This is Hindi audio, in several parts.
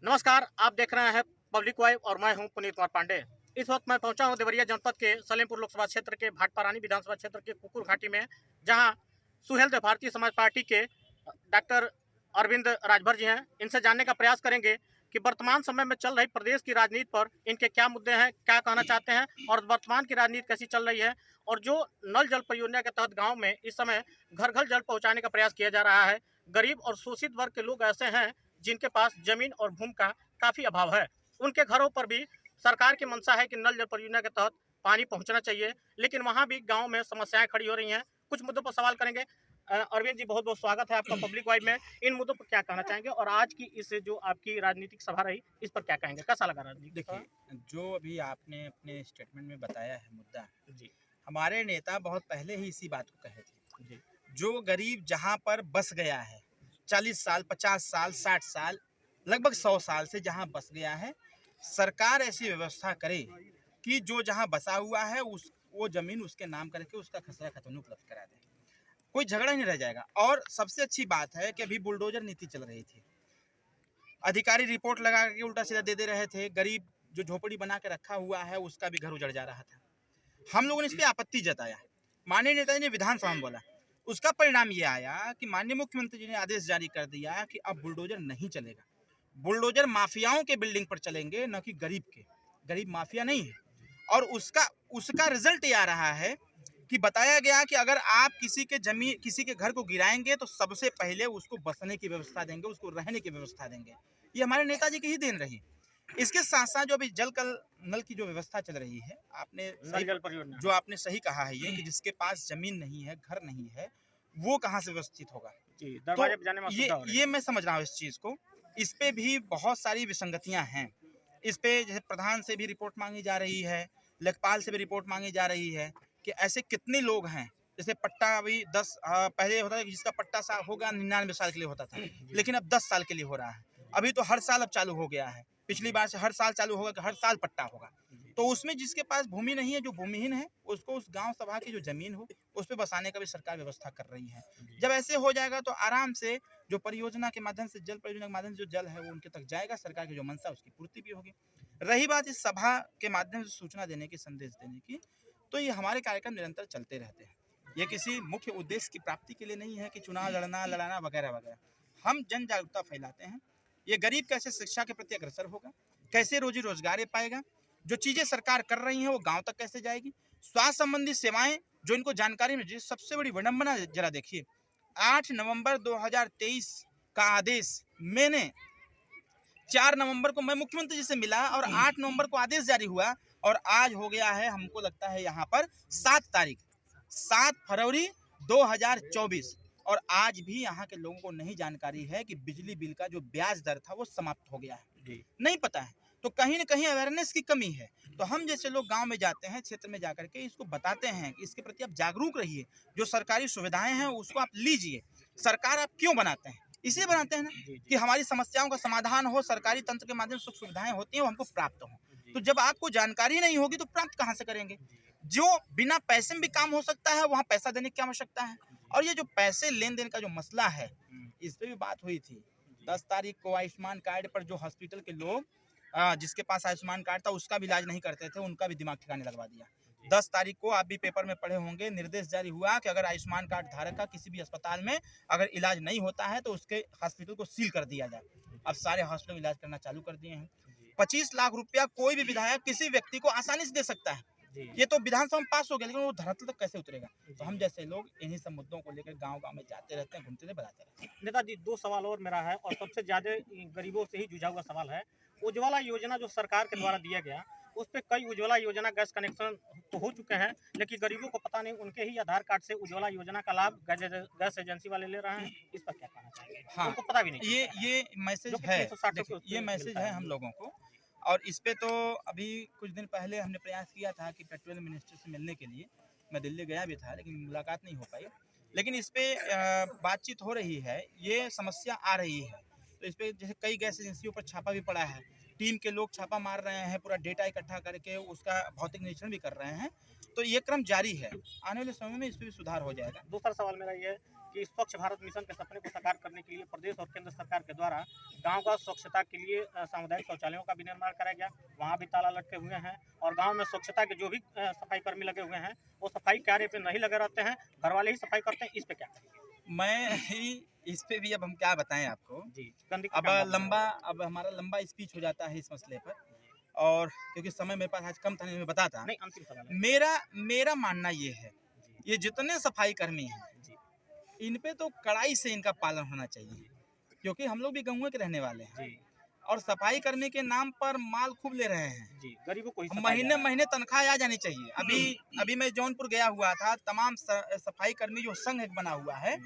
नमस्कार, आप देख रहे हैं पब्लिक वाइब और मैं हूं पुनीत कुमार पांडे। इस वक्त मैं पहुंचा हूं देवरिया जनपद के सलेमपुर लोकसभा क्षेत्र के भाटपारानी विधानसभा क्षेत्र के कुकुर घाटी में, जहां सुहेलदेव भारतीय समाज पार्टी के डॉक्टर अरविंद राजभर जी हैं। इनसे जानने का प्रयास करेंगे कि वर्तमान समय में चल रही प्रदेश की राजनीति पर इनके क्या मुद्दे हैं, क्या कहना चाहते हैं और वर्तमान की राजनीति कैसी चल रही है। और जो नल जल परियोजना के तहत गाँव में इस समय घर घर जल पहुँचाने का प्रयास किया जा रहा है, गरीब और शोषित वर्ग के लोग ऐसे हैं जिनके पास जमीन और भूमि का काफ़ी अभाव है। उनके घरों पर भी सरकार की मंशा है कि नल जल परियोजना के तहत पानी पहुंचना चाहिए, लेकिन वहां भी गांव में समस्याएं खड़ी हो रही हैं। कुछ मुद्दों पर सवाल करेंगे। अरविंद जी, बहुत बहुत स्वागत है आपका पब्लिक वाइब में। इन मुद्दों पर क्या कहना चाहेंगे और आज की इस जो आपकी राजनीतिक सभा रही, इस पर क्या कहेंगे? कैसा लगा राजनीतिक सभा? देखिए, जो अभी आपने अपने स्टेटमेंट में बताया है मुद्दा, जी हमारे नेता बहुत पहले ही इसी बात को कहे थे। जी जो गरीब जहाँ पर बस गया है, 40 साल, 50 साल, 60 साल, लगभग 100 साल से जहाँ बस गया है, सरकार ऐसी व्यवस्था करे कि जो जहाँ बसा हुआ है वो ज़मीन उसके नाम करके उसका खसरा खतौनी उपलब्ध करा दे। कोई झगड़ा ही नहीं रह जाएगा। और सबसे अच्छी बात है कि अभी बुलडोजर नीति चल रही थी। अधिकारी रिपोर्ट लगा के उल्टा सीधा दे रहे थे। गरीब जो झोपड़ी बना के रखा हुआ है उसका भी घर उजड़ जा रहा था। हम लोगों ने इस पर आपत्ति जताया। माननीय नेताजी ने विधानसभा में बोला। उसका परिणाम ये आया कि माननीय मुख्यमंत्री जी ने आदेश जारी कर दिया कि अब बुलडोजर नहीं चलेगा। बुलडोजर माफियाओं के बिल्डिंग पर चलेंगे, न कि गरीब के। गरीब माफिया नहीं है। और उसका उसका रिजल्ट ये आ रहा है कि बताया गया कि अगर आप किसी के घर को गिराएंगे तो सबसे पहले उसको बसने की व्यवस्था देंगे, उसको रहने की व्यवस्था देंगे। ये हमारे नेताजी की ही देन रही। इसके साथ साथ जो अभी जल कल नल की जो व्यवस्था चल रही है, नल जल परियोजना। जो आपने सही कहा है ये कि जिसके पास जमीन नहीं है, घर नहीं है, वो कहाँ से व्यवस्थित होगा। जी, तो दरवाजे पे जाने में असुविधा हो रही है। ये मैं समझ रहा हूँ इस चीज़ को। इस पे भी बहुत सारी विसंगतियां हैं। इस पे जैसे प्रधान से भी रिपोर्ट मांगी जा रही है, लेखपाल से भी रिपोर्ट मांगी जा रही है कि ऐसे कितने लोग हैं। जैसे पट्टा अभी पहले होता था कि जिसका पट्टा होगा 99 साल के लिए होता था, लेकिन अब 10 साल के लिए हो रहा है। अभी तो हर साल अब चालू हो गया है। पिछली बार से हर साल चालू होगा कि हर साल पट्टा होगा। तो उसमें जिसके पास भूमि नहीं है, जो भूमिहीन है, उसको उस गांव सभा की जो जमीन हो उस पर बसाने का भी सरकार व्यवस्था कर रही है। जब ऐसे हो जाएगा तो आराम से जो परियोजना के माध्यम से जल परियोजना के माध्यम से जो जल है वो उनके तक जाएगा। सरकार की जो मंशा उसकी पूर्ति भी होगी। रही बात इस सभा के माध्यम से सूचना देने की, संदेश देने की, तो ये हमारे कार्यक्रम निरंतर चलते रहते हैं। ये किसी मुख्य उद्देश्य की प्राप्ति के लिए नहीं है कि चुनाव लड़ाना वगैरह वगैरह। हम जन जागरूकता फैलाते हैं। ये गरीब कैसे शिक्षा के प्रति अग्रसर होगा, कैसे रोजी रोजगार पाएगा, जो चीज़ें सरकार कर रही हैं वो गांव तक कैसे जाएगी, स्वास्थ्य संबंधी सेवाएं जो इनको जानकारी में। सबसे बड़ी विडंबना जरा देखिए, 8 नवंबर 2023 का आदेश मैंने 4 नवंबर को मैं मुख्यमंत्री जी से मिला और 8 नवंबर को आदेश जारी हुआ। और आज हो गया है, हमको लगता है यहाँ पर 7 फरवरी 2024, और आज भी यहाँ के लोगों को नहीं जानकारी है कि बिजली बिल का जो ब्याज दर था वो समाप्त हो गया है। नहीं पता है। तो कहीं ना कहीं अवेयरनेस की कमी है। तो हम जैसे लोग गांव में जाते हैं, क्षेत्र में जाकर के इसको बताते हैं कि इसके प्रति आप जागरूक रहिए। जो सरकारी सुविधाएं हैं उसको आप लीजिए। सरकार आप क्यों बनाते हैं? इसलिए बनाते हैं ना कि हमारी समस्याओं का समाधान हो, सरकारी तंत्र के माध्यम से सुख सुविधाएं होती हैं वो हमको प्राप्त हो। तो जब आपको जानकारी नहीं होगी तो प्राप्त कहाँ से करेंगे? जो बिना पैसे में भी काम हो सकता है वहाँ पैसा देने की आवश्यकता है। और ये जो पैसे लेन देन का जो मसला है, इस पर भी बात हुई थी। 10 तारीख को आयुष्मान कार्ड पर जो हॉस्पिटल के लोग जिसके पास आयुष्मान कार्ड था उसका भी इलाज नहीं करते थे, उनका भी दिमाग ठिकाने लगवा दिया। 10 तारीख को आप भी पेपर में पढ़े होंगे, निर्देश जारी हुआ कि अगर आयुष्मान कार्ड धारक का किसी भी अस्पताल में अगर इलाज नहीं होता है तो उसके हॉस्पिटल को सील कर दिया जाए। अब सारे हॉस्पिटल इलाज करना चालू कर दिए हैं। 25 लाख रुपया कोई भी विधायक किसी व्यक्ति को आसानी से दे सकता है। ये तो विधानसभा में पास हो गया, लेकिन वो धरातल तक कैसे उतरेगा? तो हम जैसे लोग इन्हीं सब मुद्दों को लेकर गांव-गांव में जाते रहते हैं, घूमते रहते, बताते रहते हैं। नेताजी, 2 सवाल और मेरा है और सबसे ज़्यादा गरीबों से ही जुझा हुआ सवाल है। उज्ज्वला योजना जो सरकार के द्वारा दिया गया, उस पे कई उज्ज्वला योजना गैस कनेक्शन तो हो चुके हैं, लेकिन गरीबों को पता नहीं, उनके ही आधार कार्ड से उज्ज्वला योजना का लाभ गैस एजेंसी वाले ले रहे हैं। इस पर क्या कहना चाहेंगे? हाँ, उनको पता भी नहीं ये मैसेज जो कि है। 360 देखिए, रुपये ये उसमें मैसेज मिलता है है। हम लोगों को। और इस पे तो अभी कुछ दिन पहले हमने प्रयास किया था कि पेट्रोलियम मिनिस्टर से मिलने के लिए। मैं दिल्ली गया भी था, लेकिन मुलाकात नहीं हो पाई। लेकिन इस पे बातचीत हो रही है, ये समस्या आ रही है। तो इस पे जैसे कई गैस एजेंसियों पर छापा भी पड़ा है। टीम के लोग छापा मार रहे हैं, पूरा डेटा इकट्ठा करके उसका भौतिक निरीक्षण भी कर रहे हैं। तो ये क्रम जारी है। आने वाले समय में इस पे भी सुधार हो जाएगा। दूसरा सवाल मेरा ये है कि स्वच्छ भारत मिशन के सपने को साकार करने के लिए प्रदेश और केंद्र सरकार के द्वारा गांव का स्वच्छता के लिए सामुदायिक शौचालयों का भी निर्माण कराया गया। वहां भी ताला लटके हुए हैं और गांव में स्वच्छता के जो भी सफाई कर्मी लगे हुए हैं वो सफाई कार्य पे नहीं लगे रहते हैं, घर वाले ही सफाई करते हैं। इस पे क्या कहेंगे? मैं ही इस पे भी अब हम क्या बताएं आपको। जी, गंदगी अब हमारा लंबा स्पीच हो जाता है इस मसले पर, और क्योंकि समय मेरे पास आज कम था, नहीं मैं बताता। नहीं, अंतिम सवाल है। मेरा मानना ये है, ये जितने सफाई कर्मी हैं इन पे तो कड़ाई से इनका पालन होना चाहिए, क्योंकि हम लोग भी गाँव के रहने वाले हैं जी, और सफाई करने के नाम पर माल खूब ले रहे हैं जी, गरीबों को ही सफाई महीने महीने तनख्वाह आ जानी चाहिए। अभी मैं जौनपुर गया हुआ था, तमाम सफाई कर्मी जो संघ एक बना हुआ है,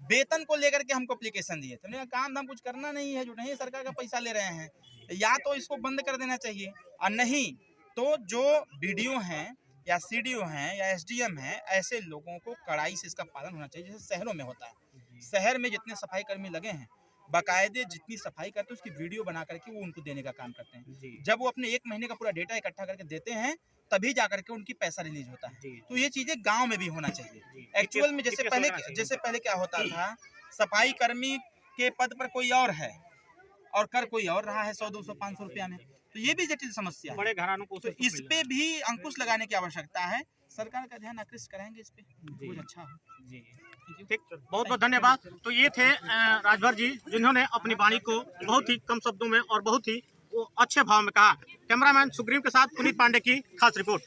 वेतन को लेकर के हमको एप्लीकेशन दिए। तो काम धाम कुछ करना नहीं है, जो नहीं सरकार का पैसा ले रहे हैं, या तो इसको बंद कर देना चाहिए और नहीं तो जो बीडीओ हैं या सीडीओ हैं या एसडीएम हैं, ऐसे लोगों को कड़ाई से इसका पालन होना चाहिए, जैसे शहरों में होता है। शहर में जितने सफाई कर्मी लगे हैं बाकायदे जितनी सफाई करते हैं उसकी वीडियो बना करके वो उनको देने का काम करते हैं। जब वो अपने 1 महीने का पूरा डेटा इकट्ठा करके देते हैं तभी जाकर के उनकी पैसा रिलीज होता है। तो ये चीजें गांव में भी होना चाहिए। एक्चुअल में जैसे पहले क्या होता था, सफाई कर्मी के पद पर कोई और है और कर कोई और रहा है 100, 200, 500 रुपया में, तो ये भी जटिल समस्या है। बड़े घरानों को तो इस पे भी अंकुश लगाने की आवश्यकता है, सरकार का ध्यान आकृष्ट कराएंगे इस पे, बहुत अच्छा हो। जी, ठीक, बहुत बहुत धन्यवाद। तो ये थे राजभर जी, जिन्होंने अपनी वाणी को बहुत ही कम शब्दों में और बहुत ही अच्छे भाव में कहा। कैमरामैन सुग्रीव के साथ पुनीत पांडे की खास रिपोर्ट।